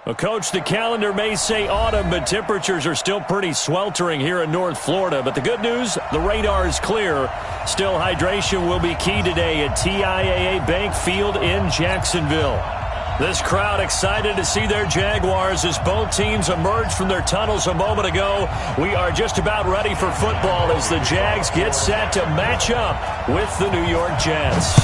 Well, Coach, the calendar may say autumn, but temperatures are still pretty sweltering here in North Florida. But the good news, the radar is clear. Still, hydration will be key today at TIAA Bank Field in Jacksonville. This crowd excited to see their Jaguars as both teams emerged from their tunnels a moment ago. We are just about ready for football as the Jags get set to match up with the New York Jets.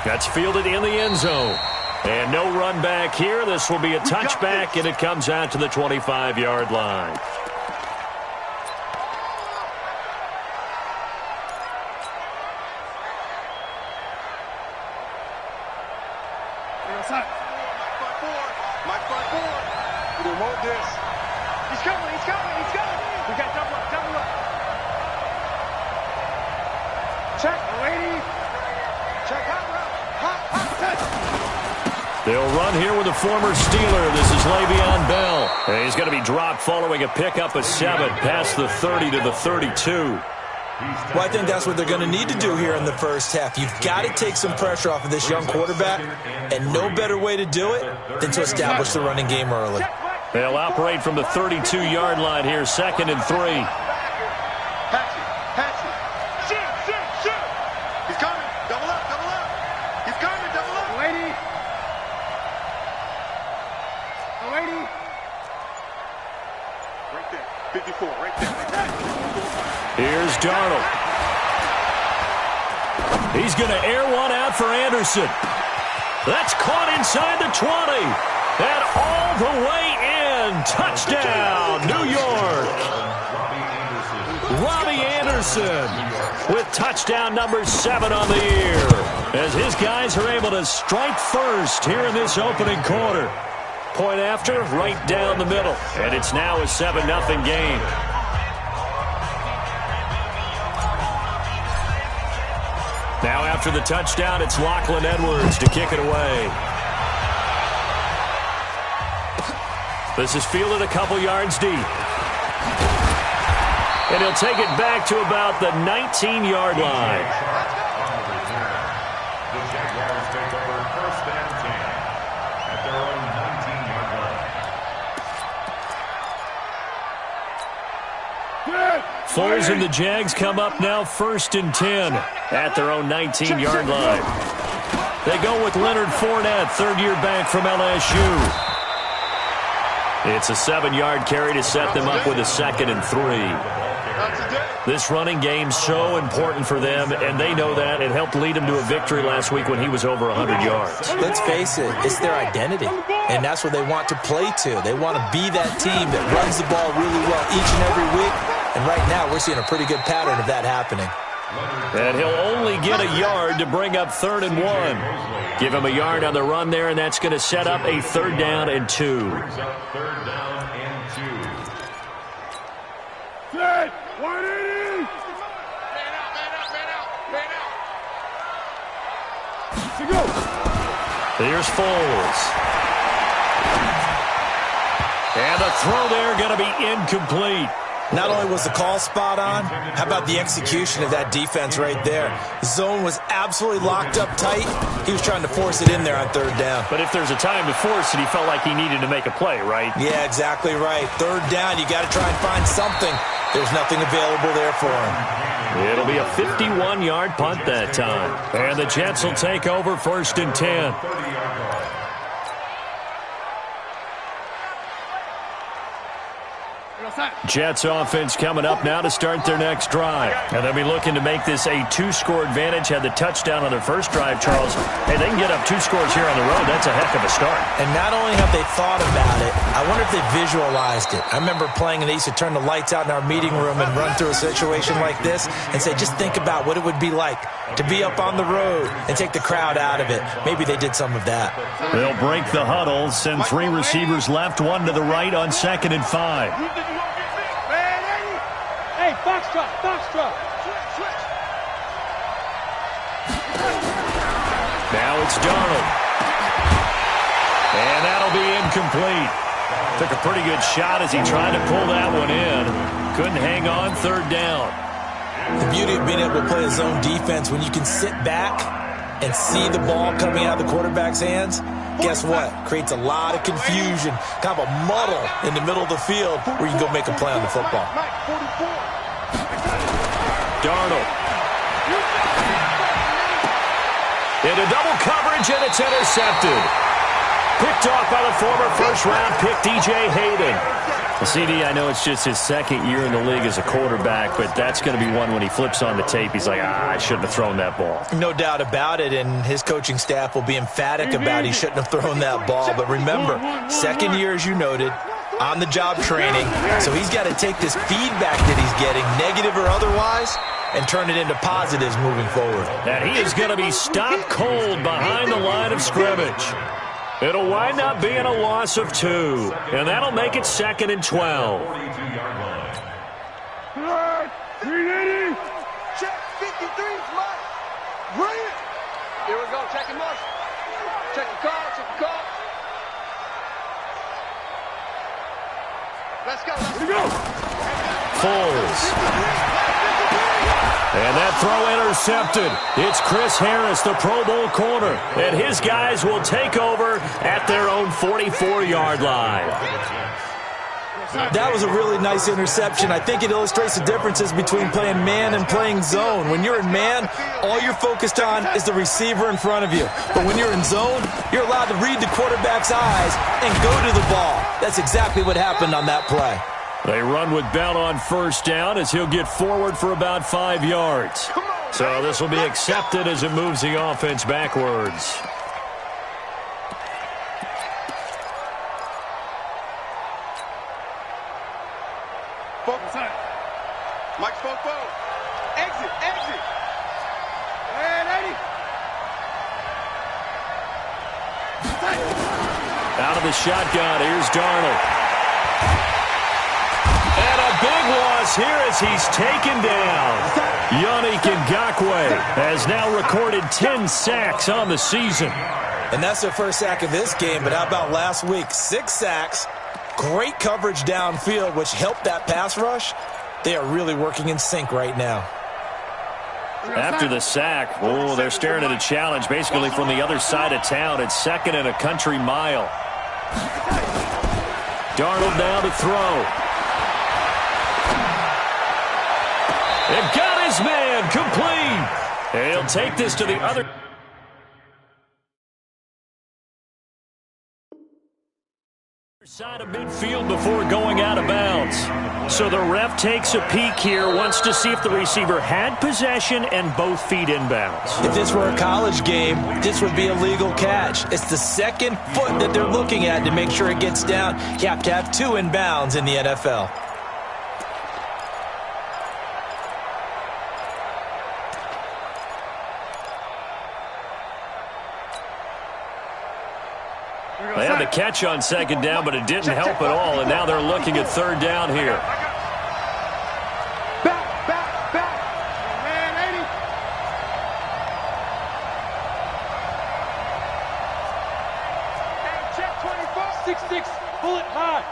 That's fielded in the end zone. And no run back here. This will be a touchback, and it comes out to the 25-yard line. They'll run here with a former Steeler. This is Le'Veon Bell. And he's going to be dropped following a pickup of 7 past the 30 to the 32. Well, I think that's what they're going to need to do here in the first half. You've got to take some pressure off of this young quarterback, and no better way to do it than to establish the running game early. They'll operate from the 32-yard line here, 2nd and 3. Here's Darnold. He's going to air one out for Anderson. That's caught inside the 20. And all the way in. Touchdown, New York. Robbie Anderson with touchdown number 7 on the year. As his guys are able to strike first here in this opening quarter. Point after, right down the middle. And it's now a 7-0 game. Now after the touchdown, it's Lachlan Edwards to kick it away. This is fielded a couple yards deep. And he'll take it back to about the 19-yard line. The Jaguars take over 1st and 10 at their own 19-yard line. Foles and the Jags come up now 1st and 10 at their own 19-yard line. They go with Leonard Fournette, 3rd-year back from LSU. It's a 7-yard carry to set them up with a 2nd and 3. This running game so important for them, and they know that. It helped lead them to a victory last week when he was over 100 yards. Let's face it, it's their identity, and that's what they want to play to. They want to be that team that runs the ball really well each and every week, and right now we're seeing a pretty good pattern of that happening. And he'll only get a yard to bring up 3rd and 1. Give him a yard on the run there, and that's going to set up a 3rd down and 2. 3rd down and 2. Set! 180! Here's Foles. And the throw there going to be incomplete. Not only was the call spot on, how about the execution of that defense right there? Zone was absolutely locked up tight. He was trying to force it in there on 3rd down. But if there's a time to force it, he felt like he needed to make a play, right? Yeah, exactly right. 3rd down, you got to try and find something. There's nothing available there for him. It'll be a 51-yard punt that time. And the Jets will take over 1st and 10. Jets offense coming up now to start their next drive. And they'll be looking to make this a 2-score advantage. Had the touchdown on their first drive, Charles. Hey, they can get up 2 scores here on the road. That's a heck of a start. And not only have they thought about it, I wonder if they visualized it. I remember playing and they used to turn the lights out in our meeting room and run through a situation like this and say, just think about what it would be like to be up on the road and take the crowd out of it. Maybe they did some of that. They'll break the huddle, send 3 receivers left, 1 to the right on 2nd and 5. Hey, box drop. Switch. Now it's Darnold. And that'll be incomplete. Took a pretty good shot as he tried to pull that one in. Couldn't hang on, 3rd down. The beauty of being able to play a zone defense when you can sit back and see the ball coming out of the quarterback's hands, guess what? Creates a lot of confusion, kind of a muddle in the middle of the field where you can go make a play on the football. Darnold. Into double coverage, and it's intercepted. Picked off by the former first-round pick, DJ Hayden. Well, CD, I know it's just his second year in the league as a quarterback, but that's going to be one when he flips on the tape. He's like, I shouldn't have thrown that ball. No doubt about it, and his coaching staff will be emphatic about he shouldn't have thrown that ball. But remember, second year, as you noted, on-the-job training, so he's got to take this feedback that he's getting, negative or otherwise, and turn it into positives moving forward. And he is going to be stopped cold behind the line of scrimmage. It'll wind up being a loss of 2, and that'll make it 2nd and 12. Check 53, Mike. Bring it. Here we go. Check your motion. Check the call. Check the call. Let's go. Let's go. Foles. And that throw intercepted. It's Chris Harris, the Pro Bowl corner. And his guys will take over at their own 44-yard line. That was a really nice interception. I think it illustrates the differences between playing man and playing zone. When you're in man, all you're focused on is the receiver in front of you. But when you're in zone, you're allowed to read the quarterback's eyes and go to the ball. That's exactly what happened on that play. They run with Bell on first down as he'll get forward for about 5 yards. So this will be accepted as it moves the offense backwards. Focus on it. Mike spoke forward. Exit, exit. And 80. Out of the shotgun, here's Darnold. And a big loss here as he's taken down. Yannick Ngakoue has now recorded 10 sacks on the season. And that's their first sack of this game, but how about last week? 6 sacks, great coverage downfield, which helped that pass rush. They are really working in sync right now. After the sack, oh, they're staring at a challenge basically from the other side of town. It's 2nd and a country mile. Darnold now to throw. And got his man complete. And he'll take this to the other side of midfield before going out of bounds. So the ref takes a peek here, wants to see if the receiver had possession and both feet inbounds. If this were a college game, this would be a legal catch. It's the second foot that they're looking at to make sure it gets down. You have to have 2 inbounds in the NFL. They had the catch on 2nd down, but it didn't help at all, and now they're looking at 3rd down here. Back. Man, 80. Hey, check 24. 6'6", bullet high.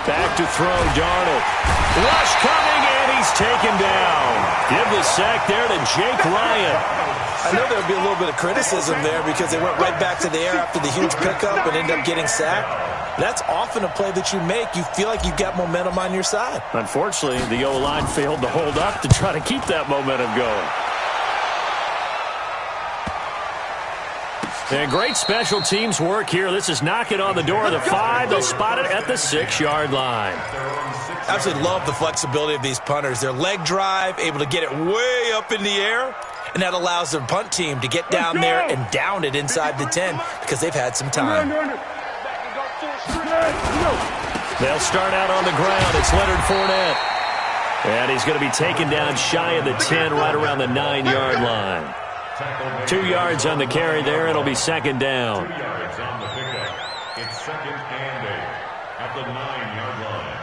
Back to throw, Darnold. Rush coming, and he's taken down. Give the sack there to Jake Ryan. I know there would be a little bit of criticism there because they went right back to the air after the huge pickup and ended up getting sacked. That's often a play that you make. You feel like you've got momentum on your side. Unfortunately, the O-line failed to hold up to try to keep that momentum going. And great special teams work here. This is knocking on the door of the 5. They'll spot it at the 6-yard line. I absolutely love the flexibility of these punters. Their leg drive, able to get it way up in the air, and that allows their punt team to get down there and down it inside the 10 because they've had some time. They'll start out on the ground. It's Leonard Fournette. And he's going to be taken down shy of the 10, right around the 9-yard line. 2 yards on the carry there. It'll be 2nd down. 2 yards on the pickup. It's 2nd and 8 at the 9-yard line.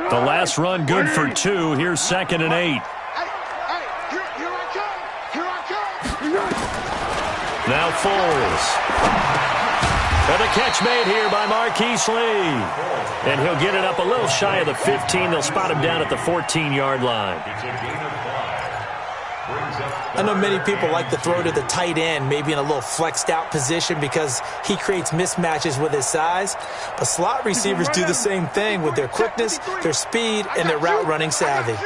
The last run good for 2. Here's 2nd and 8. Here I come. Now Foles. And the catch made here by Marquise Lee. And he'll get it up a little shy of the 15. They'll spot him down at the 14-yard line. It's a gain of 5. I know many people like to throw to the tight end, maybe in a little flexed out position because he creates mismatches with his size. But slot receivers do the same thing with their quickness, their speed, and their route running savvy.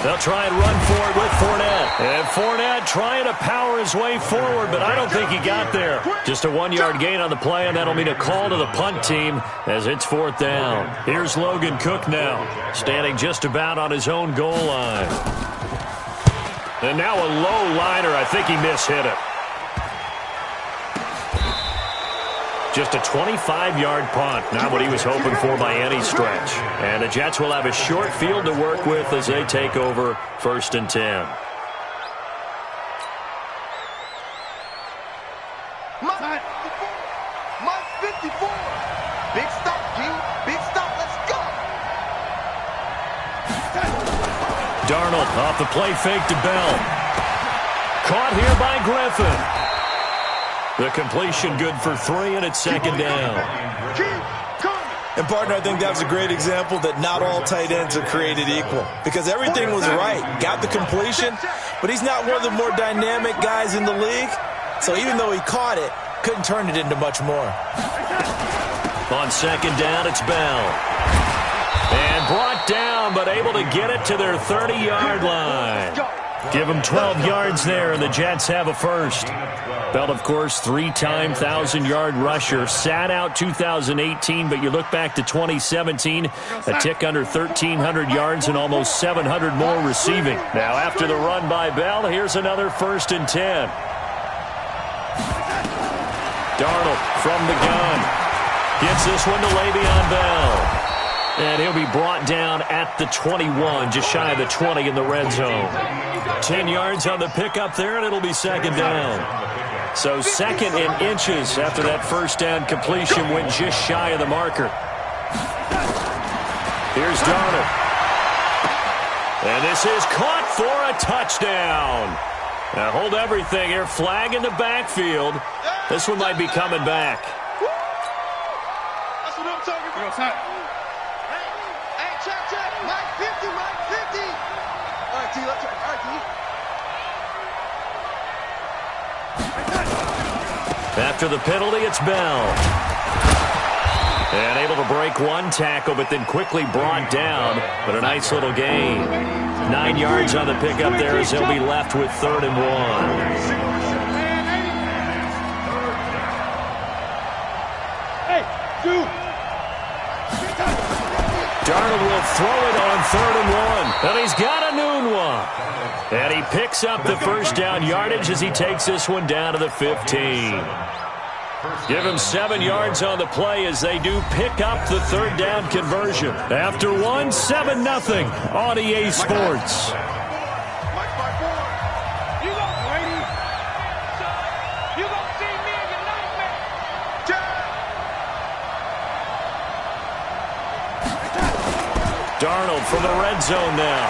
They'll try and run for it with Fournette. And Fournette trying to power his way forward, but I don't think he got there. Just a 1-yard gain on the play, and that'll mean a call to the punt team as it's 4th down. Here's Logan Cook now, standing just about on his own goal line. And now a low liner. I think he mishit it. Just a 25-yard punt, not what he was hoping for by any stretch. And the Jets will have a short field to work with as they take over 1st and 10. Mike 54. Big stop, King. Big stop. Let's go. Darnold off the play fake to Bell. Caught here by Griffin. The completion good for 3, and it's 2nd down. And, partner, I think that was a great example that not all tight ends are created equal because everything was right. Got the completion, but he's not one of the more dynamic guys in the league. So even though he caught it, couldn't turn it into much more. On 2nd down, it's Bell. And brought down, but able to get it to their 30-yard line. Give them 12 yards there, and the Jets have a first. Bell, of course, 3-time 1,000-yard rusher. Sat out 2018, but you look back to 2017, a tick under 1,300 yards and almost 700 more receiving. Now, after the run by Bell, here's another 1st and 10. Darnold from the gun. Gets this one to Le'Veon Bell. And he'll be brought down at the 21, just shy of the 20 in the red zone. 10 yards on the pickup there, and it'll be 2nd down. So 2nd in inches after that 1st down completion went just shy of the marker. Here's Darnold. And this is caught for a touchdown. Now hold everything here. Flag in the backfield. This one might be coming back. That's what I'm talking about. Hey, check. Mike 50, Mike 50. All right, T, let's try. All right, T. After the penalty, it's Bell. And able to break one tackle, but then quickly brought down. But a nice little gain. 9 yards on the pickup there as they'll be left with 3rd and 1. Darnold will throw it on 3rd and 1. And he's got a noon one. And he picks up the 1st down yardage as he takes this one down to the 15. Give him 7 yards on the play as they do pick up the 3rd down conversion. After 1, 7-0 on EA Sports. Mike 5-4. You go, lady. You gonna see me in your nightmare. Darnold from the red zone now.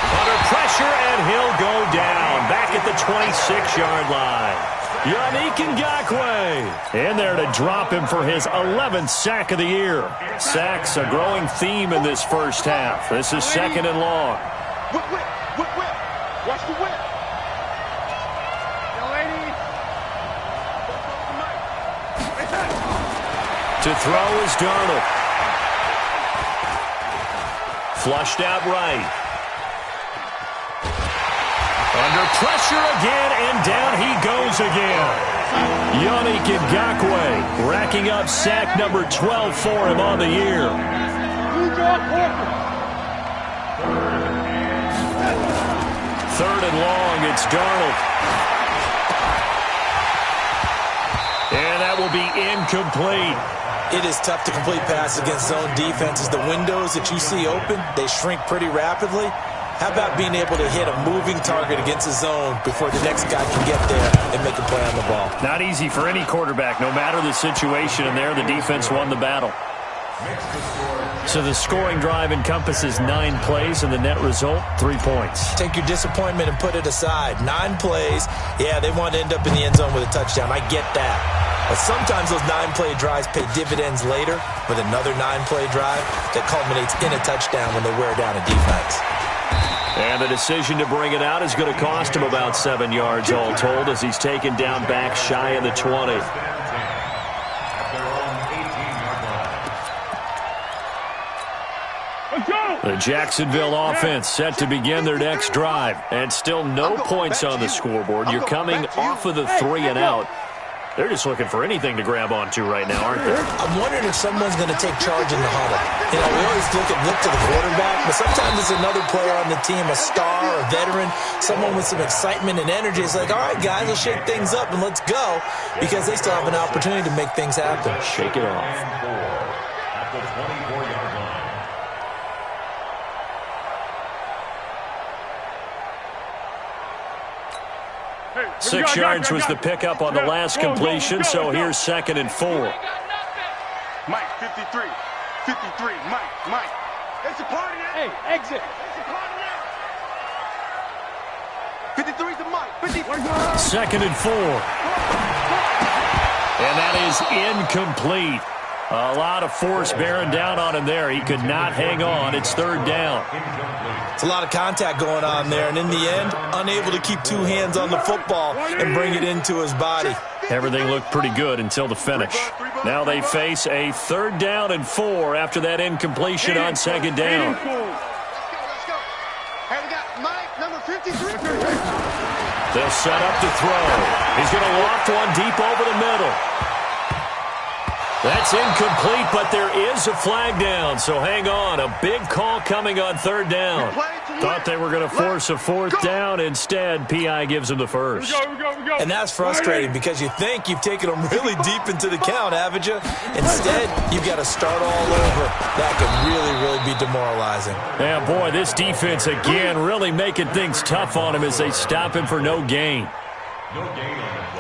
Under pressure, and he'll go down. Back at the 26-yard line. Yannick Ngakoue in there to drop him for his 11th sack of the year. Sacks a growing theme in this first half. This is 2nd and long. Whip. Watch the whip. Yo, lady. To throw is Darnold. Flushed out right. Under pressure again, and down he goes again. Yannick Ngakoue racking up sack number 12 for him on the year. 3rd and long, it's Darnold. And that will be incomplete. It is tough to complete passes against zone defenses. The windows that you see open, they shrink pretty rapidly. How about being able to hit a moving target against a zone before the next guy can get there and make a play on the ball? Not easy for any quarterback, no matter the situation, and there the defense won the battle. So the scoring drive encompasses 9 plays, and the net result, 3 points. Take your disappointment and put it aside. 9 plays. Yeah, they want to end up in the end zone with a touchdown. I get that. But sometimes those 9-play drives pay dividends later with another 9-play drive that culminates in a touchdown when they wear down a defense. And the decision to bring it out is going to cost him about 7 yards all told as he's taken down back shy of the 20. The Jacksonville offense set to begin their next drive. And still no points on the scoreboard. You're coming off of the 3 and out. They're just looking for anything to grab onto right now, aren't they? I'm wondering if someone's going to take charge in the huddle. You know, we always look to the quarterback, but sometimes it's another player on the team, a star, a veteran, someone with some excitement and energy. It's like, all right, guys, let's shake things up and let's go, because they still have an opportunity to make things happen. Shake it off. At the 24-yard line. 6 yards was the pickup on the last completion, so here's 2nd and 4. Mike, 53. 53. Mike. It's a party now. Hey, exit. It's a party now. 53's the Mike. 2nd and 4. And that is incomplete. A lot of force bearing down on him there. He could not hang on. It's 3rd down. It's a lot of contact going on there, and in the end, unable to keep 2 hands on the football and bring it into his body. Everything looked pretty good until the finish. Now they face a 3rd down and 4 after that incompletion on 2nd down. Let's go. Hey, we got Mike, number 53. They'll set up to throw. He's going to loft one deep over the middle. That's incomplete, but there is a flag down, so hang on. A big call coming on 3rd down. Thought they were going to force a 4th down. Instead, P.I. gives them the first. We go. And that's frustrating because you think you've taken them really deep into the count, haven't you? Instead, you've got to start all over. That could really be demoralizing. Yeah, boy, this defense again really making things tough on him as they stop him for no gain.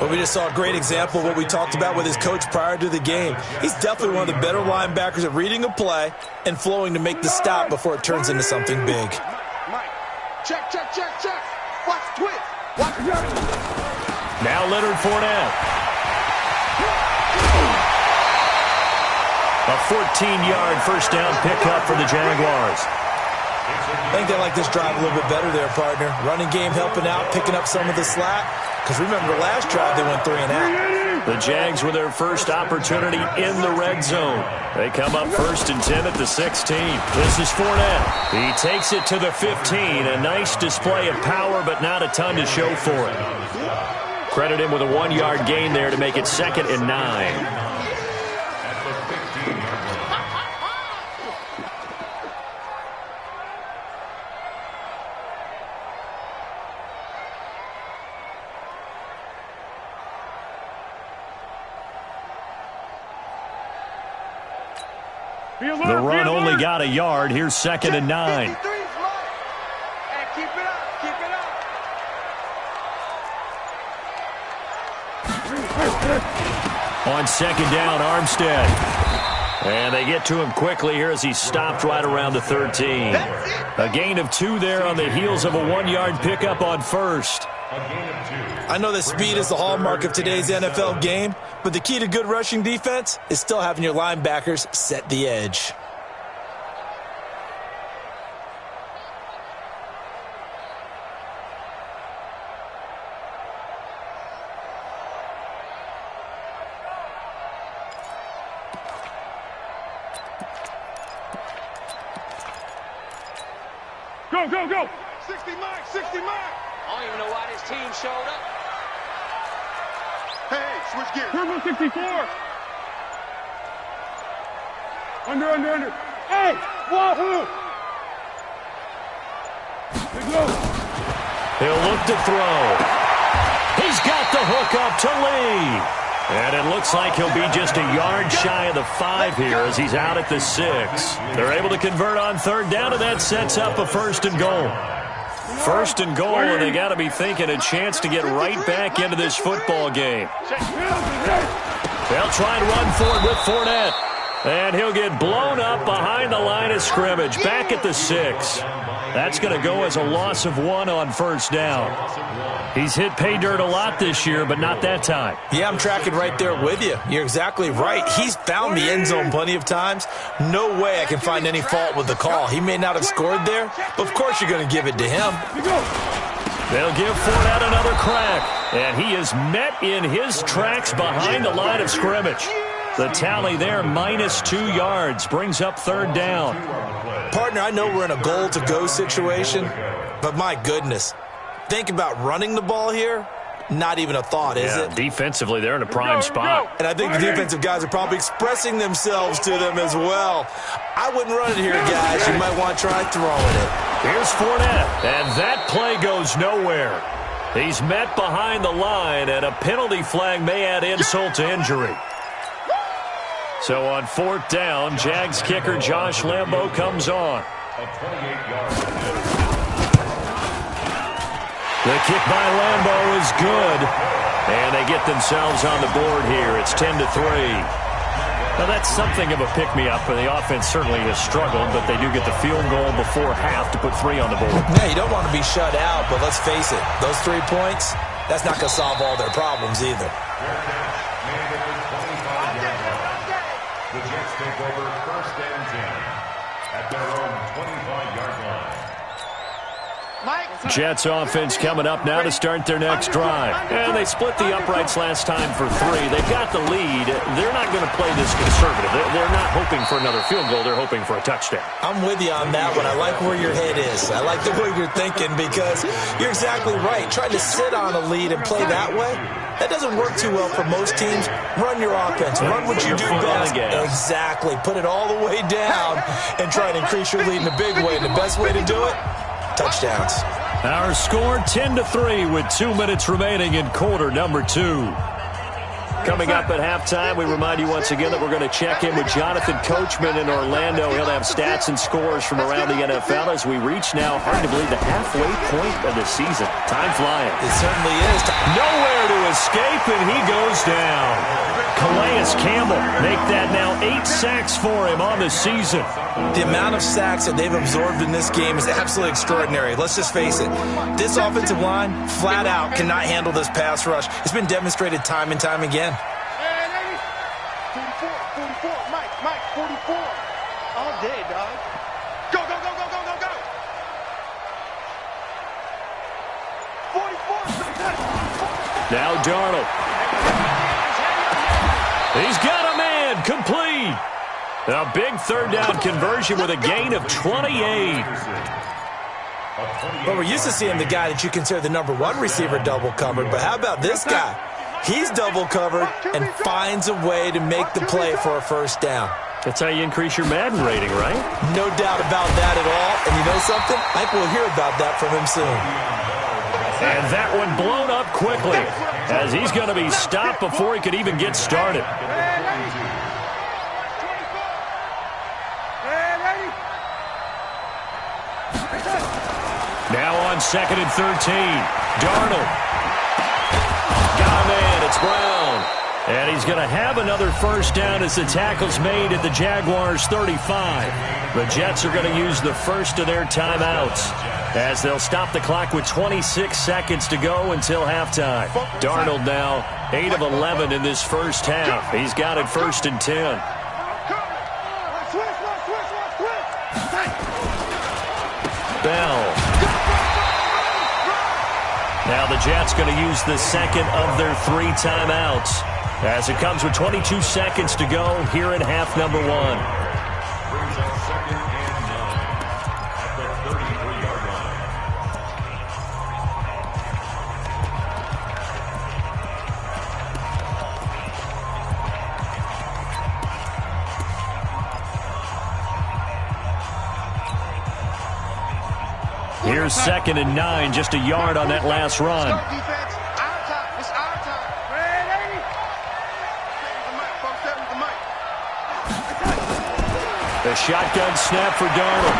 Well, we just saw a great example of what we talked about with his coach prior to the game. He's definitely one of the better linebackers at reading a play and flowing to make the stop before it turns into something big. Mike, check. Watch twist. Watch. Now Leonard Fournette. A 14-yard first down pickup for the Jaguars. I think they like this drive a little bit better there, partner. Running game helping out, picking up some of the slack. Because remember, last drive they went 3 and out. The Jags with their first opportunity in the red zone. They come up 1st and 10 at the 16. This is Fournette. He takes it to the 15. A nice display of power, but not a ton to show for it. Credit him with a 1-yard gain there to make it 2nd and 9. The run only got a yard. Here's 2nd and 9. Hey, keep it up. On 2nd down, Armstead. And they get to him quickly here as he's stopped right around the 13. A gain of 2 there on the heels of a 1-yard pickup on 1st. I know that speed is the hallmark of today's NFL game, but the key to good rushing defense is still having your linebackers set the edge. Go. 60 Mike. I don't even know why this team showed up. Hey, switch gears. Turbo 64. Under. Hey, wahoo! He'll look to throw. He's got the hook up to Lee. And it looks like he'll be just a yard shy of the 5 here as he's out at the 6. They're able to convert on 3rd down, and that sets up a 1st and goal. 1st and goal, and they got to be thinking a chance to get right back into this football game. They'll try and run for it with Fournette. And he'll get blown up behind the line of scrimmage, back at the 6. That's going to go as a loss of 1 on first down. He's hit pay dirt a lot this year, but not that time. Yeah, I'm tracking right there with you. You're exactly right. He's found the end zone plenty of times. No way I can find any fault with the call. He may not have scored there, but of course you're going to give it to him. They'll give Fournette another crack, and he is met in his tracks behind the line of scrimmage. The tally there, -2 yards, brings up third down. Partner, I know we're in a goal-to-go situation, but my goodness, think about running the ball here. Not even a thought, is it? Defensively, they're in a prime spot. And I think the defensive guys are probably expressing themselves to them as well. I wouldn't run it here, guys. You might want to try throwing it. Here's Fournette, and that play goes nowhere. He's met behind the line, and a penalty flag may add insult to injury. So on fourth down, Jags kicker Josh Lambo comes on. The kick by Lambo is good, and they get themselves on the board here. It's 10-3. Now that's something of a pick-me-up, and the offense certainly has struggled, but they do get the field goal before half to put 3 on the board. Yeah, you don't want to be shut out, but let's face it, those 3 points, that's not going to solve all their problems either. The Jets take over first and 10 at their own 25-yard line. Jets offense coming up now to start their next drive. And they split the uprights last time for 3. They've got the lead. They're not going to play this conservative. They're not hoping for another field goal. They're hoping for a touchdown. I'm with you on that one. I like where your head is. I like the way you're thinking because you're exactly right. Trying to sit on a lead and play that way, that doesn't work too well for most teams. Run your offense. Run what you do best. Exactly. Put it all the way down and try and increase your lead in a big way. And the best way to do it, touchdowns. Our score 10-3 with 2 minutes remaining in quarter number 2. Coming up at halftime, we remind you once again that we're going to check in with Jonathan Coachman in Orlando. He'll have stats and scores from around the NFL as we reach now, hard to believe, the halfway point of the season. Time flying. It certainly is. Nowhere to escape, and he goes down. Calais Campbell make that now 8 sacks for him on the season. The amount of sacks that they've absorbed in this game is absolutely extraordinary. Let's just face it. This offensive line, flat out, cannot handle this pass rush. It's been demonstrated time and time again. 44, Mike, 44. All day, dog. Go, go, go, go, go, go, go. 44. Now Darnold. He's got a man, complete. A big third down conversion with a gain of 28. Well, we're used to seeing the guy that you consider the number 1 receiver double covered, but how about this guy? He's double covered and finds a way to make the play for a first down. That's how you increase your Madden rating, right? No doubt about that at all. And you know something? I think we'll hear about that from him soon. And that one blown up quickly as he's going to be stopped before he could even get started. Now on 2nd and 13. Darnold. Got a man. It's Brown. And he's going to have another first down as the tackle's made at the Jaguars 35. The Jets are going to use the first of their timeouts as they'll stop the clock with 26 seconds to go until halftime. Darnold now 8 of 11 in this first half. He's got it 1st and 10. Bell. Now the Jets going to use the second of their 3 timeouts as it comes with 22 seconds to go here in half number 1. Brings up 2nd and 9 at the 33-yard line. Here's 2nd and 9, just a yard on that last run. Defense, our time. It's our time. Ready? The mic, folks. That was the mic. The shotgun snap for Darnold.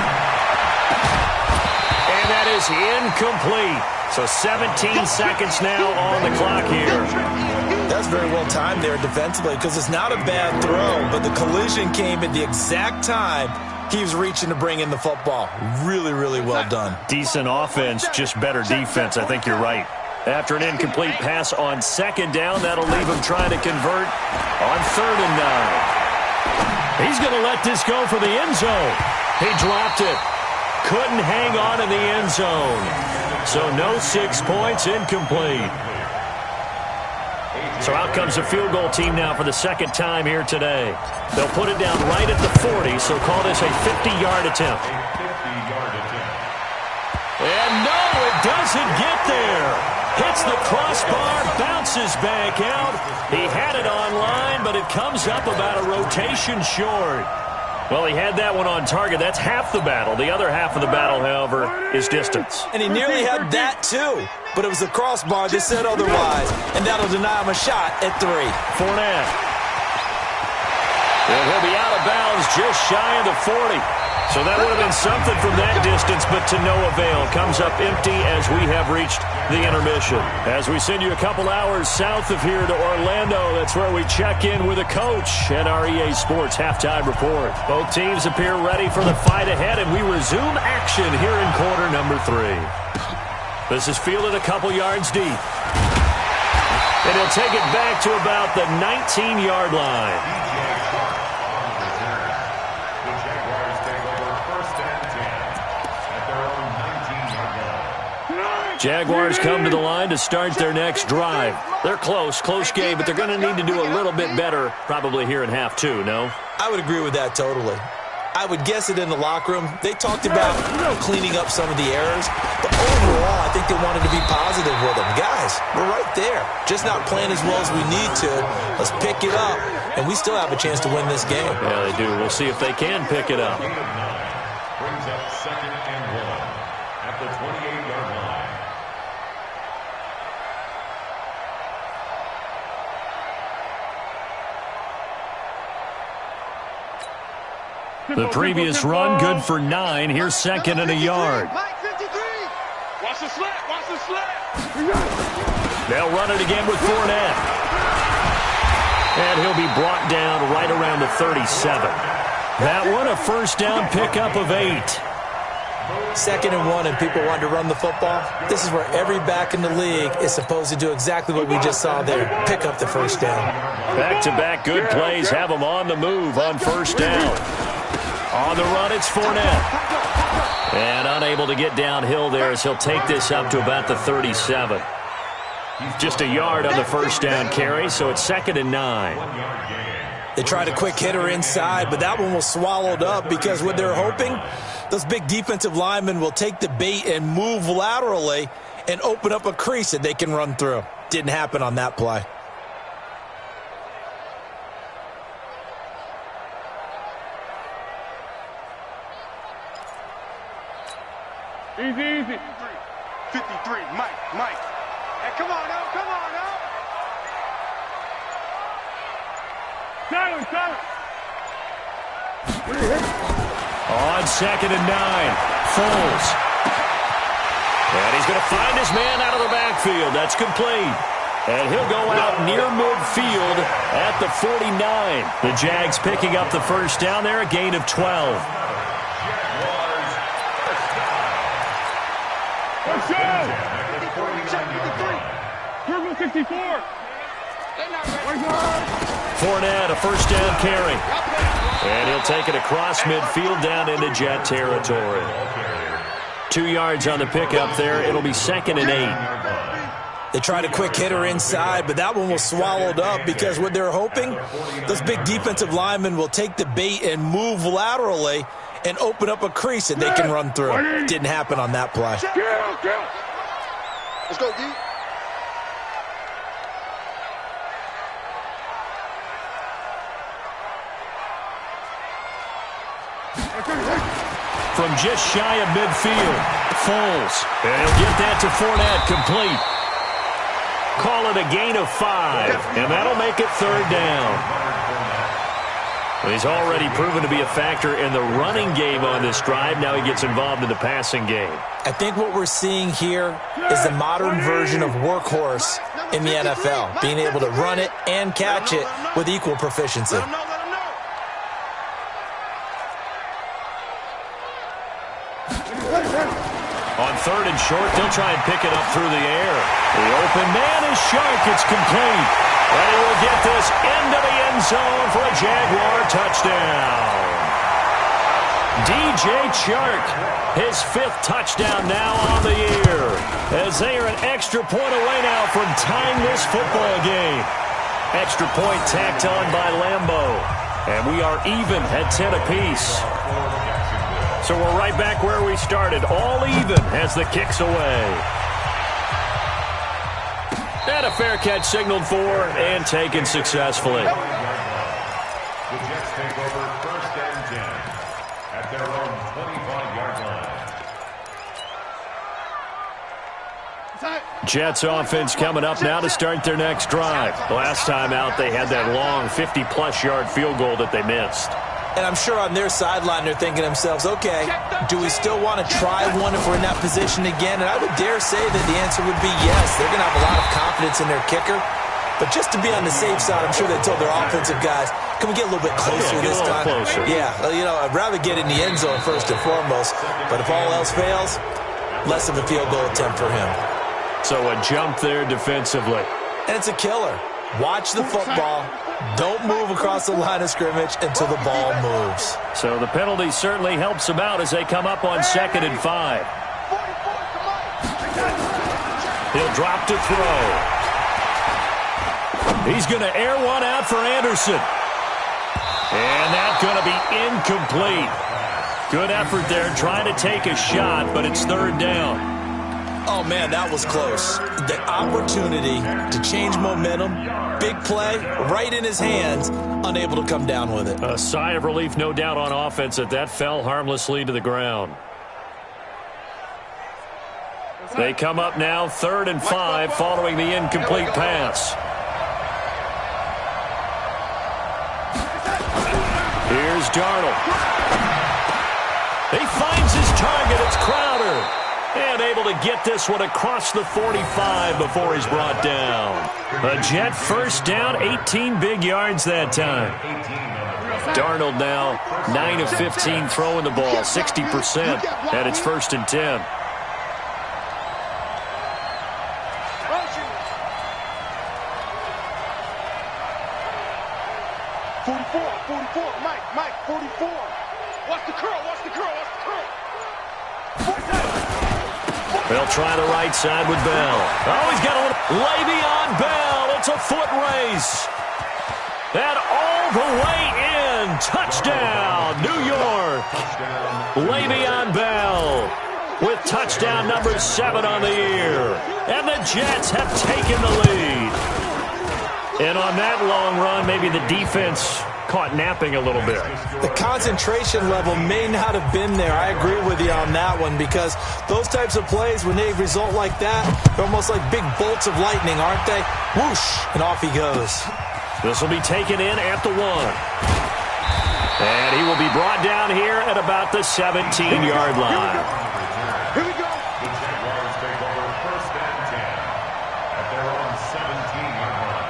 And that is incomplete. So 17 seconds now on the clock here. That was very well timed there defensively because it's not a bad throw, but the collision came at the exact time he was reaching to bring in the football. Really, really well done. Decent offense, just better defense. I think you're right. After an incomplete pass on second down, that'll leave him trying to convert on 3rd and 9. He's going to let this go for the end zone. He dropped it. Couldn't hang on in the end zone. So no 6 points, incomplete. So out comes the field goal team now for the second time here today. They'll put it down right at the 40, so call this a 50-yard attempt. And no, it doesn't get there. Hits the crossbar, bounces back out. He had it online, but it comes up about a rotation short. Well, he had that one on target. That's half the battle. The other half of the battle, however, is distance. And he nearly had that, too. But it was the crossbar that said otherwise. And that'll deny him a shot at 3. Fournette. And he'll be out of bounds just shy of the 40. So that would have been something from that distance, but to no avail. Comes up empty as we have reached the intermission. As we send you a couple hours south of here to Orlando, that's where we check in with a coach at our EA Sports Halftime Report. Both teams appear ready for the fight ahead, and we resume action here in quarter number 3. This is fielded a couple yards deep. And he'll take it back to about the 19-yard line. Jaguars come to the line to start their next drive. They're close game, but they're going to need to do a little bit better probably here in half 2, no? I would agree with that totally. I would guess it in the locker room. They talked about, cleaning up some of the errors, but overall, I think they wanted to be positive with them. Guys, we're right there. Just not playing as well as we need to. Let's pick it up, and we still have a chance to win this game. Yeah, they do. We'll see if they can pick it up. Brings up 2nd and 1 at the 28-yard line. The previous run, good for 9. Here's 2nd and a yard. Watch the slap, watch the slap. They'll run it again with Fournette. And he'll be brought down right around the 37. That one, a first down pickup of 8. 2nd and 1, and people want to run the football. This is where every back in the league is supposed to do exactly what we just saw there. Pick up the first down. Back-to-back good plays have them on the move on first down. On the run, it's Fournette. And unable to get downhill there as he'll take this up to about the 37. Just a yard on the first down carry, so it's 2nd and 9. They tried a quick hitter inside, but that one was swallowed up because what they're hoping, those big defensive linemen will take the bait and move laterally and open up a crease that they can run through. Didn't happen on that play. Easy. 53, Mike. Hey, come on now. Silent. On 2nd and 9, Foles. And he's going to find his man out of the backfield. That's complete. And he'll go out near midfield at the 49. The Jags picking up the first down there, a gain of 12. Let's go! 64. Fournette, a first down carry. And he'll take it across midfield down into Jet territory. 2 yards on the pickup there. It'll be 2nd and 8. They tried a quick hitter inside, but that one was swallowed up because what they're hoping, those big defensive linemen will take the bait and move laterally and open up a crease that they can run through. Didn't happen on that play. Let's go, D. From just shy of midfield, Foles. And he'll get that to Fournette, complete. Call it a gain of 5, and that'll make it 3rd down. Well, he's already proven to be a factor in the running game on this drive. Now he gets involved in the passing game. I think what we're seeing here is the modern version of workhorse in the NFL, being able to run it and catch it with equal proficiency. On third and short, they'll try and pick it up through the air. The open man is Shark. It's complete. And he will get this into the end zone for a Jaguar touchdown. DJ Chark, his 5th touchdown now on the year, as they are an extra point away now from tying this football game. Extra point tacked on by Lambeau, and we are even at 10 apiece. So we're right back where we started, all even as the kick's away. And a fair catch signaled for and taken successfully. The Jets take over first and 10 at their own 25-yard line. Jets offense coming up now to start their next drive. The last time out, they had that long 50-plus yard field goal that they missed. And I'm sure on their sideline they're thinking to themselves, okay, do we still want to try one if we're in that position again? And I would dare say that the answer would be yes. They're going to have a lot of confidence in their kicker. But just to be on the safe side, I'm sure they told their offensive guys, can we get a little bit closer this time? Closer. Yeah, I'd rather get in the end zone first and foremost. But if all else fails, less of a field goal attempt for him. So a jump there defensively. And it's a killer. Watch the football. Don't move across the line of scrimmage until the ball moves. So the penalty certainly helps them out as they come up on 2nd and 5. He'll drop to throw. He's going to air one out for Anderson. And that's going to be incomplete. Good effort there trying to take a shot, but it's 3rd down. Oh, man, that was close. The opportunity to change momentum, big play, right in his hands, unable to come down with it. A sigh of relief, no doubt, on offense that fell harmlessly to the ground. They come up now 3rd and 5 following the incomplete pass. Here's Darnold. He finds his target. It's Crowder. And able to get this one across the 45 before he's brought down. A Jet first down, 18 big yards that time. Darnold now 9 of 15 throwing the ball, 60%, and it's 1st and 10. Mike, 44. Watch the curl. They'll try the right side with Bell. Oh, he's got a little Le'Veon Bell. It's a foot race. And all the way in. Touchdown, New York. Le'Veon Bell with touchdown number 7 on the year. And the Jets have taken the lead. And on that long run, maybe the defense caught napping a little bit. The concentration level may not have been there. I agree with you on that one, because those types of plays, when they result like that, they're almost like big bolts of lightning, aren't they? Whoosh, and off he goes. This will be taken in at the 1. And he will be brought down here at about the 17-yard line. Here we go. The Jaguars take over first and 10 at their own 17-yard line.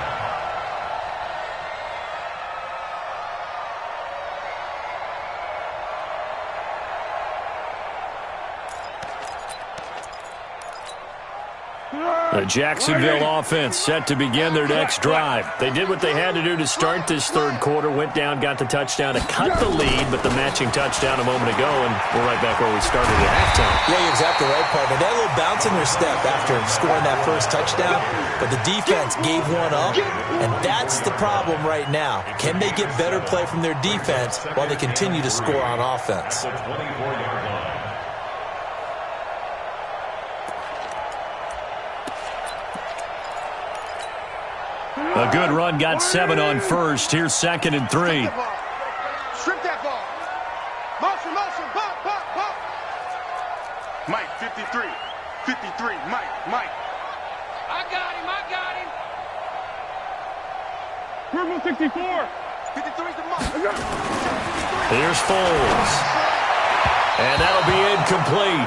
The Jacksonville offense set to begin their next drive. They did what they had to do to start this 3rd quarter, went down, got the touchdown to cut the lead, but the matching touchdown a moment ago, and we're right back where we started at halftime. Yeah, you're exactly right, partner. They had a little bounce in their step after scoring that first touchdown, but the defense gave one up, and that's the problem right now. Can they get better play from their defense while they continue to score on offense? The 24-yard line. A good run, got 7 on first. Here's 2nd and 3. Strip that ball. Motion, bump. Mike, 53. Mike. I got him. Purple 64. 53's the Mike. Here's Foles. And that'll be incomplete.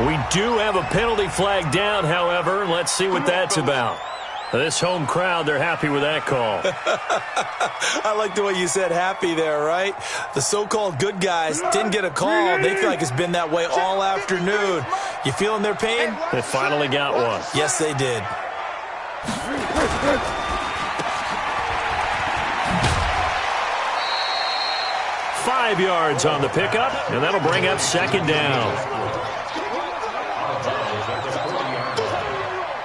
We do have a penalty flag down, however. Let's see what that's about. This home crowd, they're happy with that call. I like the way you said happy there, right? The so-called good guys didn't get a call. They feel like it's been that way all afternoon. You feeling their pain? They finally got one. Yes, they did. 5 yards on the pickup, and that'll bring up second down.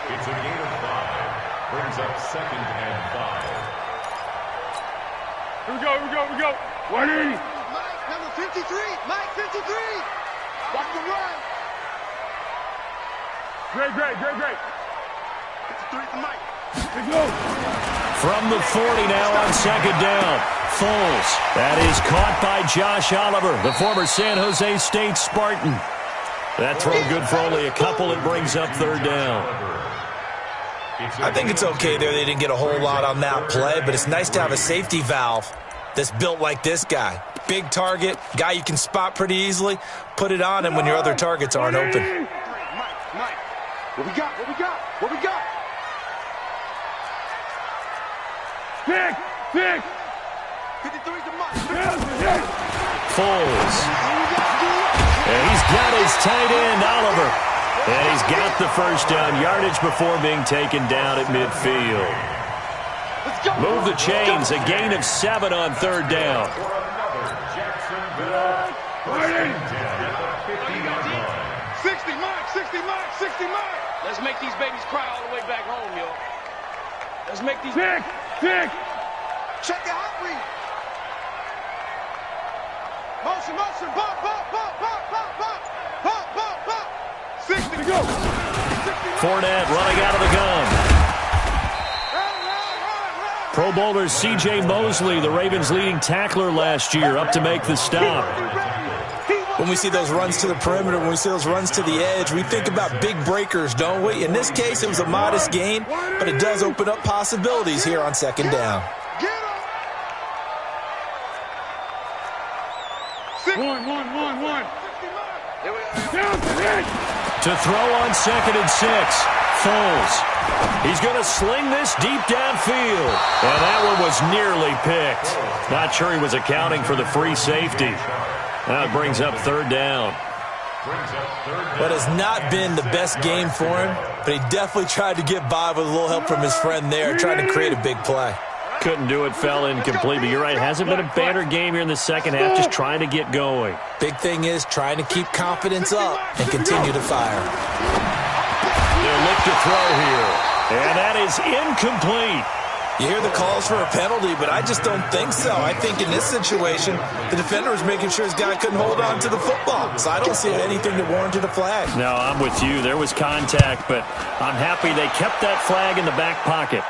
It's a gain of 5. Brings up second and 5. Here we go. 180. Mike, number 53. Mike, 53. Watch the run. Great. 53 for Mike. Let's go. From the 40 now on second down. Foles. That is caught by Josh Oliver, the former San Jose State Spartan. That throw good for only a couple. It brings up third down. I think it's okay there. They didn't get a whole lot on that play, but it's nice to have a safety valve that's built like this guy. Big target, guy you can spot pretty easily. Put it on him when your other targets aren't open. Mike. What we got? Pick. 53 to Mike. Foles. And he's got his tight end, Oliver. And he's got the first down yardage before being taken down at midfield. Move the chains. A gain of 7 on third down. For another Jacksonville first and 10 at the 50-yard line. 60 Mike. Let's make these babies cry all the way back home, yo. Let's make these... Pick. Check the hot read. Motion. Bump. 60 to go. Fournette running out of the gun. Pro Bowler C.J. Mosley, the Ravens' leading tackler last year, up to make the stop. When we see those runs to the perimeter, when we see those runs to the edge, we think about big breakers, don't we? In this case, it was a modest gain, but it does open up possibilities here on second down. One. To throw on second and 6. Foles. He's going to sling this deep downfield. And that one was nearly picked. Not sure he was accounting for the free safety. Now it brings up third down. What has not been the best game for him, but he definitely tried to get by with a little help from his friend there, trying to create a big play. Couldn't do it, fell incomplete, but you're right. Hasn't been a banner game here in the second half, just trying to get going. Big thing is trying to keep confidence up and continue to fire. They'll look to throw here, and that is incomplete. You hear the calls for a penalty, but I just don't think so. I think in this situation, the defender was making sure his guy couldn't hold on to the football. So I don't see anything that warranted a flag. No, I'm with you. There was contact, but I'm happy they kept that flag in the back pocket.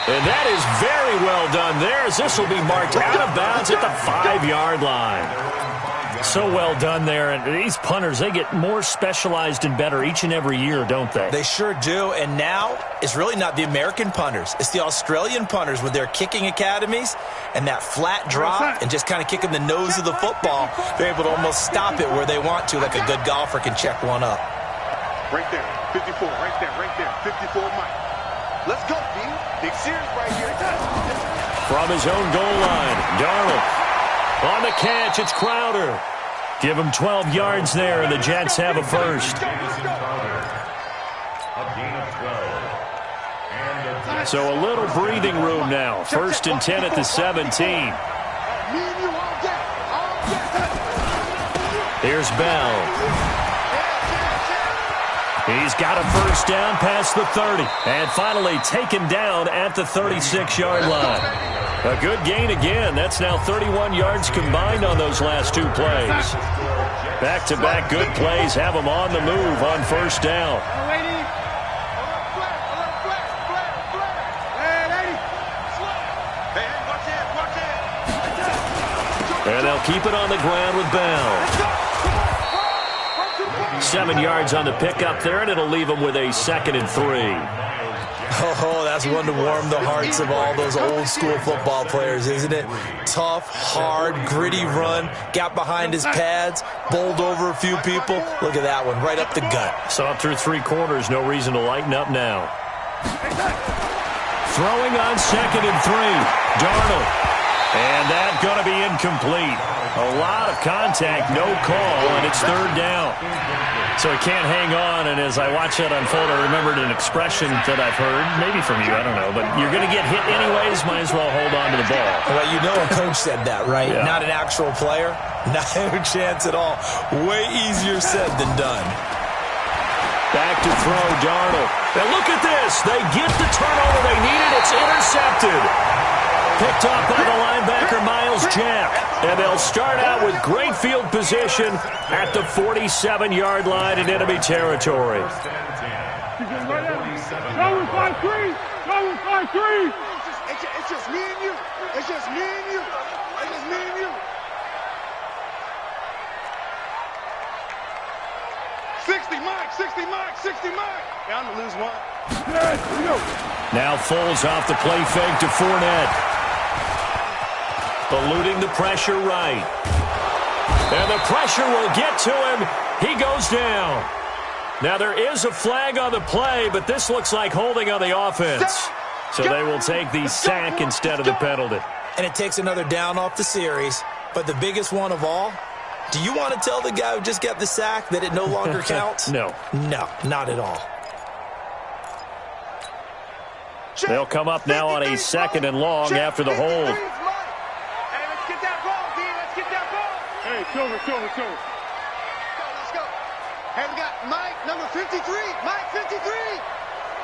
And that is very well done there, as this will be marked out of bounds at the 5-yard line. So well done there. And these punters, they get more specialized and better each and every year, don't they? They sure do. And now it's really not the American punters. It's the Australian punters with their kicking academies and that flat drop and just kind of kicking the nose of the football. They're able to almost stop it where they want to, like a good golfer can check one up. Right there. 54. Right there. 54 Mike. Let's go, D. Big series right here. From his own goal line, Darnold. On the catch, it's Crowder. Give him 12 yards there, and the Jets have a first. So a little breathing room now. First and 10 at the 17. Here's Bell. He's got a first down past the 30. And finally taken down at the 36-yard line. A good gain again. That's now 31 yards combined on those last two plays. Back-to-back good plays have them on the move on first down. And they'll keep it on the ground with Bell. 7 yards on the pickup there, and it'll leave them with a 2nd and 3. Oh, that's one to warm the hearts of all those old-school football players, isn't it? Tough, hard, gritty run, got behind his pads, bowled over a few people. Look at that one, right up the gut. So up through 3 quarters, no reason to lighten up now. Throwing on 2nd and 3. Darnold. And that's going to be incomplete. A lot of contact, no call, and it's 3rd down. So he can't hang on, and as I watch that unfold, I remembered an expression that I've heard, maybe from you, I don't know, but you're going to get hit anyways, might as well hold on to the ball. Well, you know a coach said that, right? Yeah. Not an actual player. Not a chance at all. Way easier said than done. Back to throw, Darnold. And look at this. They get the turnover they needed. It's intercepted. Picked off by the linebacker, Miles Jack. And they'll start out with great field position at the 47-yard line in enemy territory. Go with 5-3. Go with 5-3. It's just me and you. It's just me and you. It's just me and you. 60, Mike. 60, Mike. 60, Mike. Yeah, I'm going to lose one. Yeah, here we go. Now Foles off the play fake to Fournette. Eluding the pressure right. And the pressure will get to him. He goes down. Now there is a flag on the play, but this looks like holding on the offense. So they will take the sack instead of the penalty. And it takes another down off the series. But the biggest one of all, do you want to tell the guy who just got the sack that it no longer counts? No. No, not at all. They'll come up now on a 2nd and long after the hold. Hey, Silver. Let's go. Hey, we got Mike, number 53. Mike, 53.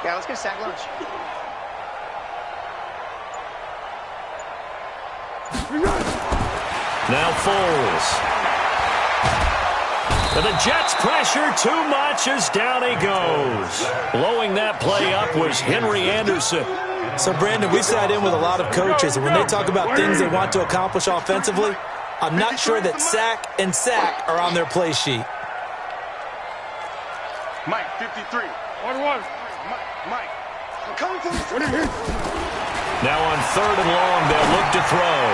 Yeah, let's get a sack lunch. Now Foles. And the Jets pressure too much as down he goes. Blowing that play up was Henry Anderson. So, Brandon, we sat in with a lot of coaches, and when they talk about things they want to accomplish offensively, I'm not sure that sack and sack are on their play sheet. Mike, 53. 1-1. Mike. I'm coming for you. What are you? Now on 3rd and long, they'll look to throw.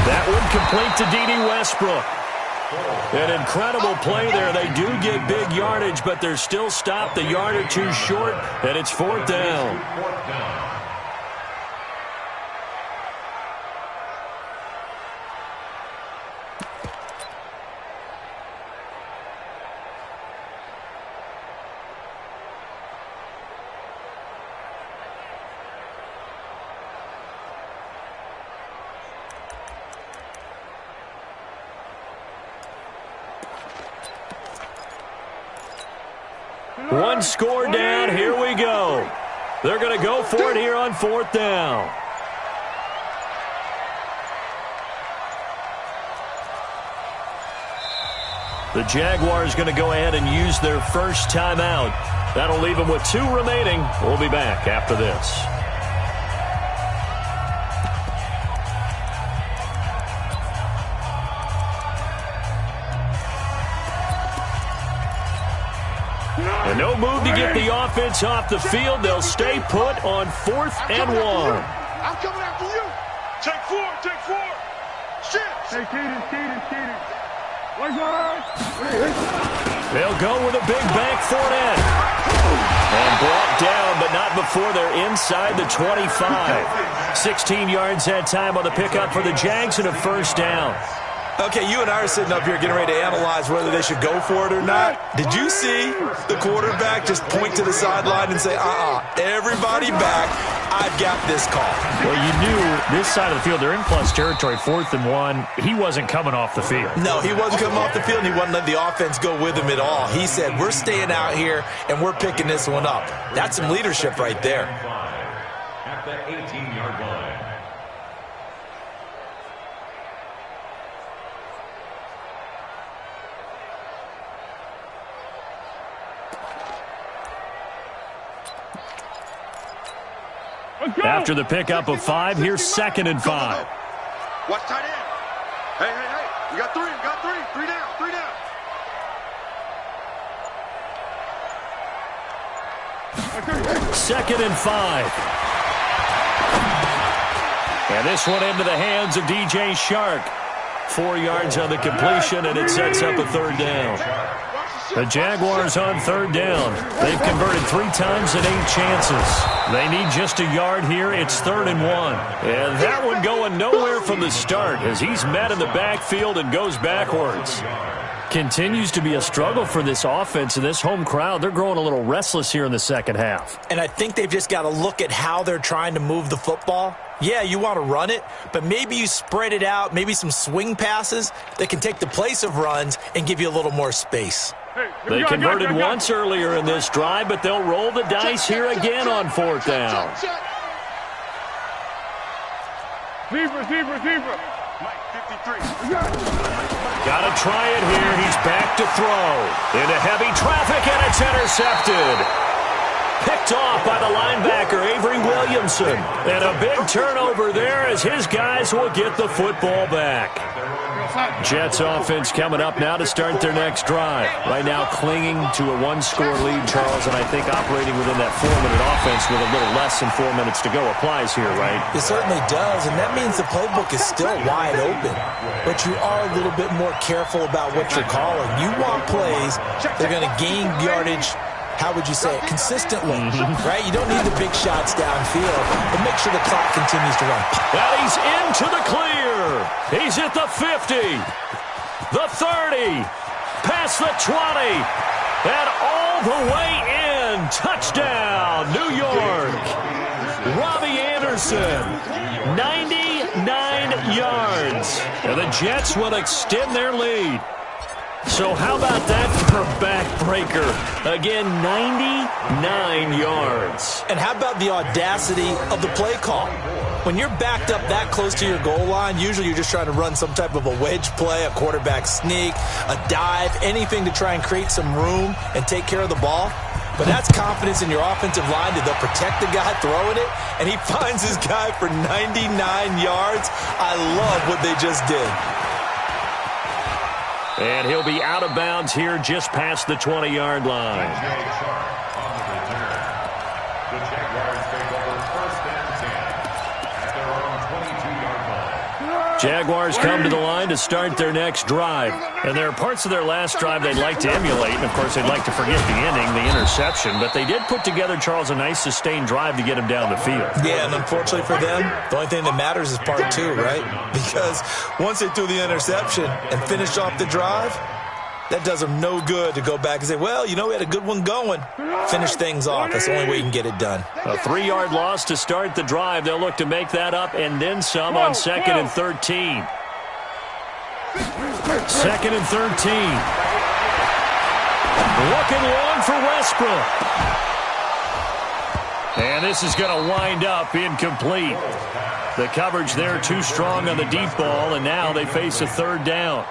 That one complete to D.D. Westbrook. An incredible play there. They do get big yardage, but they're still stopped a yard or two short, and it's 4th down. One score down. Here we go. They're going to go for it here on 4th down. The Jaguars going to go ahead and use their first timeout. That'll leave them with 2 remaining. We'll be back after this. And no move to get the offense off the field. They'll stay put on 4th and 1. I'm coming after you. Take 4. Shit. Hey, Kaden. They'll go with a big bank Fournette. And brought down, but not before they're inside the 25. 16 yards that time on the pickup for the Jags and a 1st down. Okay, you and I are sitting up here getting ready to analyze whether they should go for it or not. Did you see the quarterback just point to the sideline and say, everybody back, I've got this call? Well, you knew this side of the field, they're in plus territory, 4th and 1. He wasn't coming off the field. No, he wasn't coming off the field, and he wasn't letting the offense go with him at all. He said, we're staying out here, and we're picking this one up. That's some leadership right there. At the 18-yard line. After the pickup of 5, here's 2nd and 5. Watch tight end. Hey. You got 3. 3 down. 2nd and 5. And this one into the hands of DJ Shark. 4 yards on the completion, and it sets up a 3rd down. Watch the The Jaguars on third down. They've converted 3 times and 8 chances. They need just a yard here. It's 3rd and 1. And that one going nowhere from the start as he's met in the backfield and goes backwards. Continues to be a struggle for this offense and this home crowd. They're growing a little restless here in the second half. And I think they've just got to look at how they're trying to move the football. Yeah, you want to run it, but maybe you spread it out, maybe some swing passes that can take the place of runs and give you a little more space. They converted once earlier in this drive, but they'll roll the dice here again on 4th down. Zebra. Mike, 53. Got to try it here. He's back to throw. Into heavy traffic, and it's intercepted. Picked off by the linebacker, Avery Williamson. And a big turnover there as his guys will get the football back. Jets offense coming up now to start their next drive. Right now clinging to a 1-score lead, Charles, and I think operating within that 4-minute offense with a little less than 4 minutes to go applies here, right? It certainly does, and that means the playbook is still wide open. But you are a little bit more careful about what you're calling. You want plays that are going to gain yardage, how would you say it, consistently, right? You don't need the big shots downfield, but make sure the clock continues to run. And he's into the clear. He's at the 50, the 30, past the 20, and all the way in. Touchdown, New York. Robbie Anderson, 99 yards. And the Jets will extend their lead. So how about that for a backbreaker? Again, 99 yards. And how about the audacity of the play call? When you're backed up that close to your goal line, usually you're just trying to run some type of a wedge play, a quarterback sneak, a dive, anything to try and create some room and take care of the ball. But that's confidence in your offensive line that they'll protect the guy throwing it, and he finds his guy for 99 yards. I love what they just did. And he'll be out of bounds here just past the 20-yard line. The Jaguars take over 1st and 10 at their own 22-yard line. Jaguars come to the line to start their next drive. And there are parts of their last drive they'd like to emulate. And, of course, they'd like to forget the ending, the interception. But they did put together, Charles, a nice sustained drive to get him down the field. Yeah, and unfortunately for them, the only thing that matters is part 2, right? Because once they threw the interception and finished off the drive, that does them no good to go back and say, well, you know, we had a good one going. Finish things off. That's the only way you can get it done. A 3-yard loss to start the drive. They'll look to make that up and then some on 2nd and 13. 2nd and 13. Looking long for Westbrook. And this is going to wind up incomplete. The coverage there too strong on the deep ball, and now they face a 3rd down.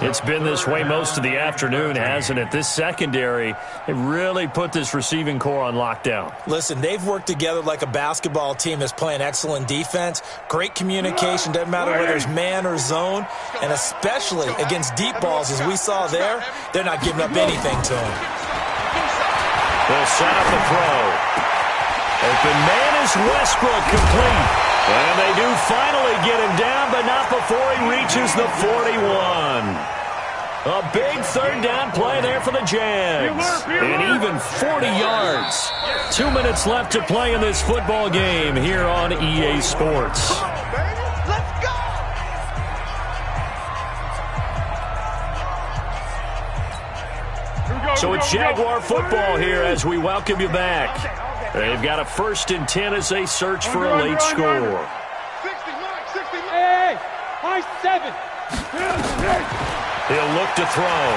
It's been this way most of the afternoon, hasn't it? This secondary, it really put this receiving core on lockdown. Listen, they've worked together like a basketball team that's playing excellent defense. Great communication, doesn't matter whether it's man or zone. And especially against deep balls, as we saw there, they're not giving up anything to them. They'll set up the throw. Open man is Westbrook, complete. And they do finally get him down, but not before he reaches the 41. A big 3rd down play there for the Jags. And even 40 yards. 2 minutes left to play in this football game here on EA Sports. Let's go! So it's Jaguar football here as we welcome you back. They've got a 1st and 10 as they search for a late score. 60, Mike, 60, Mike. Hey, high 7. He'll look to throw.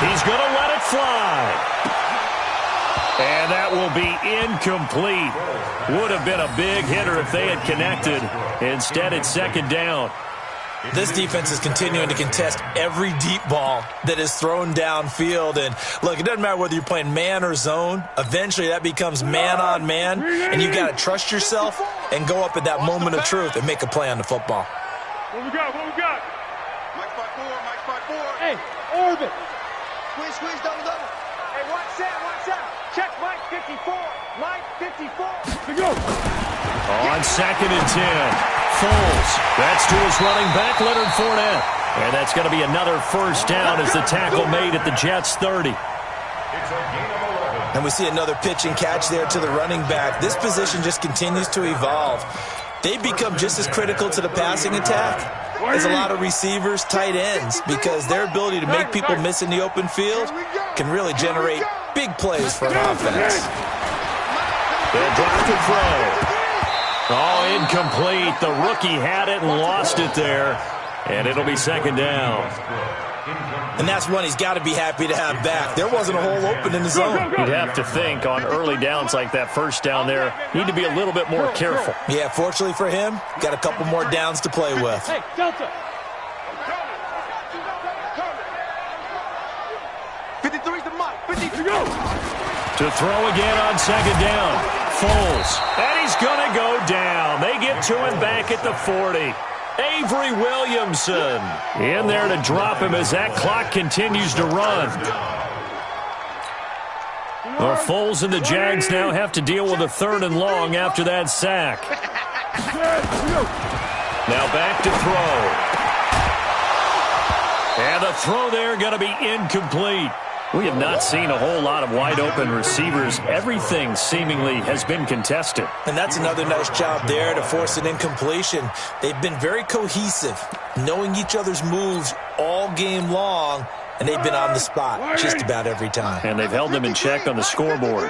He's going to let it fly. And that will be incomplete. Would have been a big hitter if they had connected. Instead, it's 2nd down. This defense is continuing to contest every deep ball that is thrown downfield. And, look, it doesn't matter whether you're playing man or zone. Eventually, that becomes man on man. And you've got to trust yourself and go up at that moment of truth and make a play on the football. What we got? Mike 5-4, Mike 5-4. Hey, orbit. Squeeze, double. Hey, watch out. Check Mike 54. Mike 54. To go. On 2nd and 10. Foles. That's to his running back, Leonard Fournette. And that's going to be another first down as the tackle made at the Jets' 30. And we see another pitch and catch there to the running back. This position just continues to evolve. They become just as critical to the passing attack as a lot of receivers, tight ends, because their ability to make people miss in the open field can really generate big plays for an offense. They'll drop to throw. Oh, incomplete. The rookie had it and lost it there. And it'll be second down. And that's one he's got to be happy to have back. There wasn't a hole open in the zone. You'd have to think on early downs like that first down there, need to be a little bit more careful. Yeah, fortunately for him, got a couple more downs to play with. Hey, Delta. 53's the mic. 53. To throw again on second down. Foles. And he's going to go down. They get to him back at the 40. Avery Williamson in there to drop him as that clock continues to run. Well, Foles and the Jags now have to deal with a 3rd and long after that sack. Now back to throw. And the throw there going to be incomplete. We have not seen a whole lot of wide-open receivers. Everything seemingly has been contested. And that's another nice job there to force an incompletion. They've been very cohesive, knowing each other's moves all game long, and they've been on the spot just about every time. And they've held them in check on the scoreboard.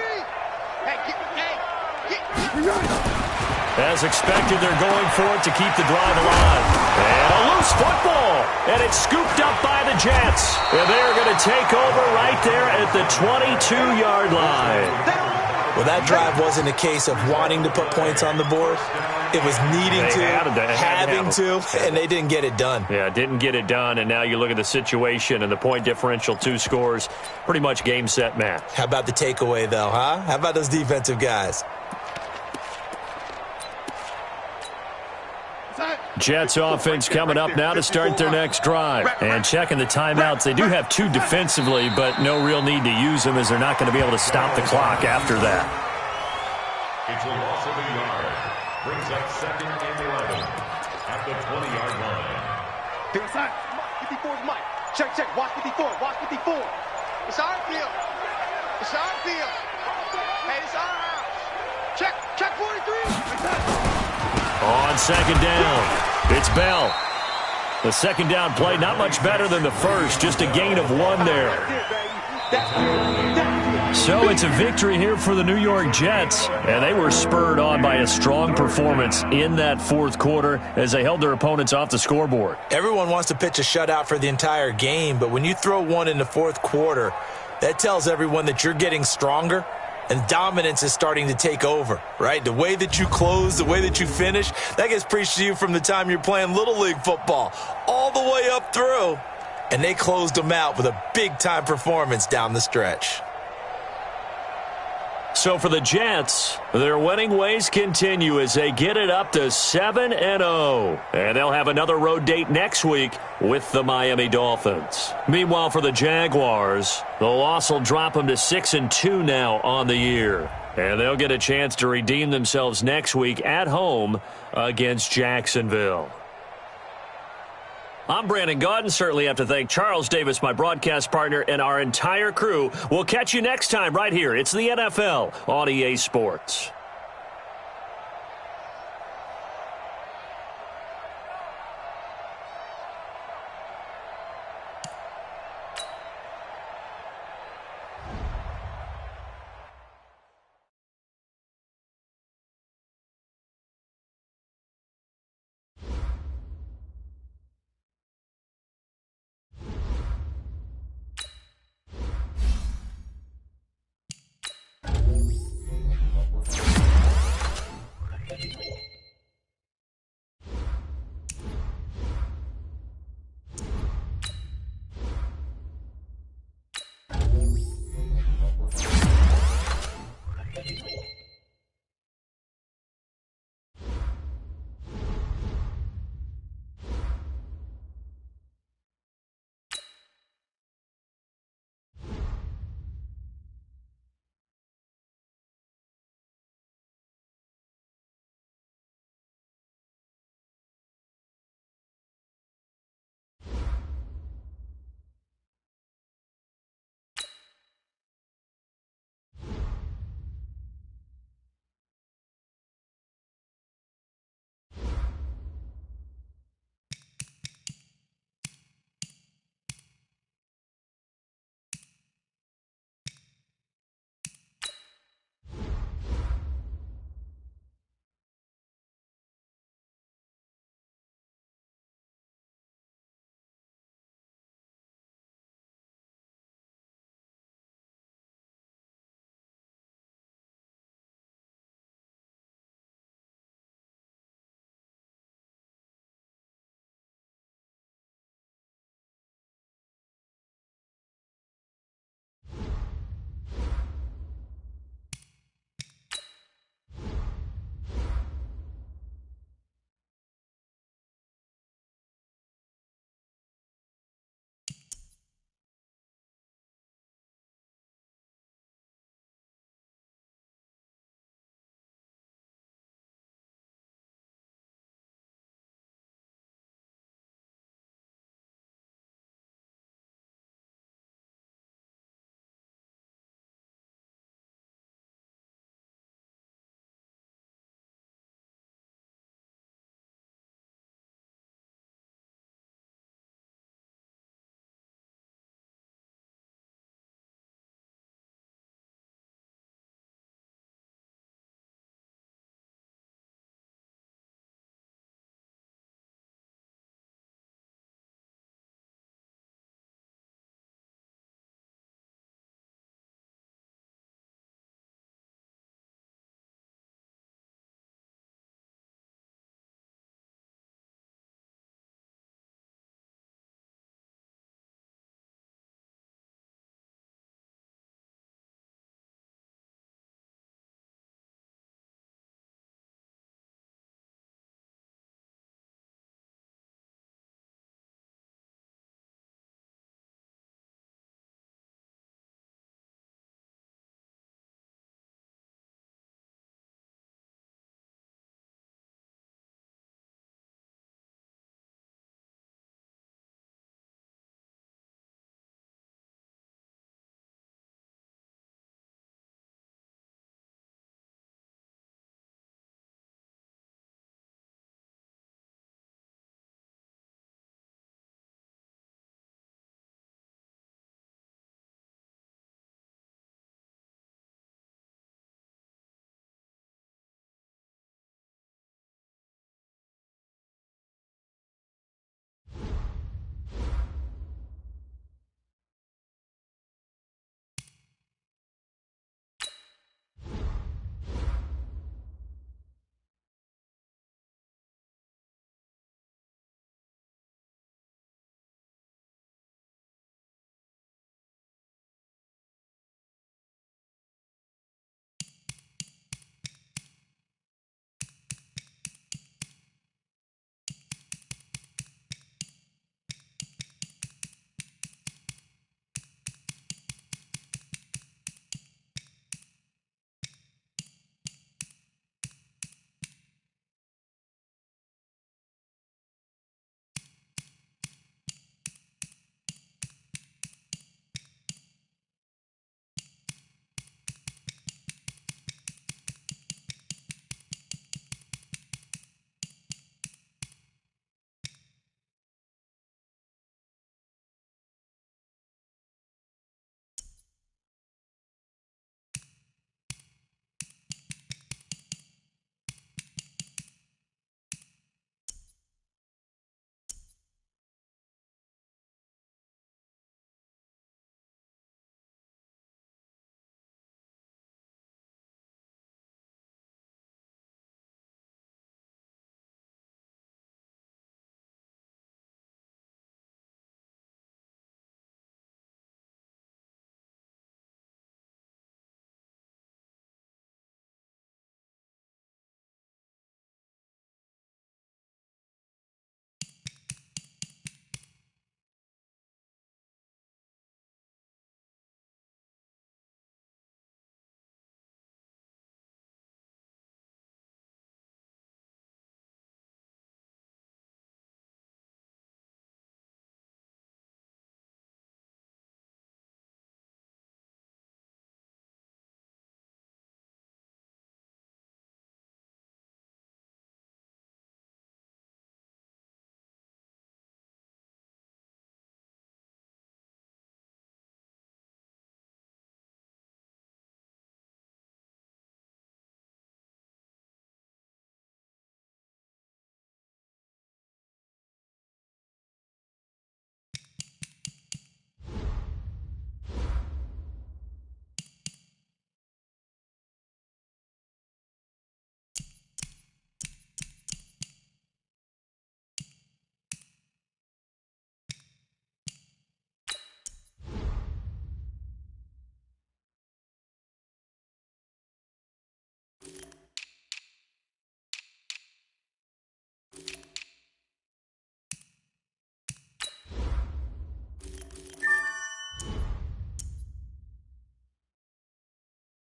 As expected, they're going for it to keep the drive alive. And a loose football. And it's scooped up by the Jets. And they're going to take over right there at the 22-yard line. Well, that drive wasn't a case of wanting to put points on the board. It was needing having to, and they didn't get it done. Yeah, didn't get it done, and now you look at the situation and the point differential, 2 scores, pretty much game, set, match. How about the takeaway, though, huh? How about those defensive guys? Jets offense coming up now to start their next drive. And checking the timeouts, they do have 2 defensively, but no real need to use them as they're not going to be able to stop the clock after that. It's a loss of a yard. Brings up 2nd and 11 at the 20-yard line. To the side. 54's Mike. Check, check. Watch 54. Watch 54. It's our field. It's our field. Hey, it's our house. Check. Check 43. On second down, it's Bell. The second down play, not much better than the first, just a gain of 1 there. So it's a victory here for the New York Jets, and they were spurred on by a strong performance in that 4th quarter as they held their opponents off the scoreboard. Everyone wants to pitch a shutout for the entire game, but when you throw one in the 4th quarter, that tells everyone that you're getting stronger. And dominance is starting to take over, right? The way that you close, the way that you finish, that gets preached to you from the time you're playing Little League football all the way up through. And they closed them out with a big-time performance down the stretch. So for the Jets, their winning ways continue as they get it up to 7-0. And they'll have another road date next week with the Miami Dolphins. Meanwhile, for the Jaguars, the loss will drop them to 6-2 now on the year. And they'll get a chance to redeem themselves next week at home against Jacksonville. I'm Brandon Gaudin. Certainly have to thank Charles Davis, my broadcast partner, and our entire crew. We'll catch you next time right here. It's the NFL on EA Sports.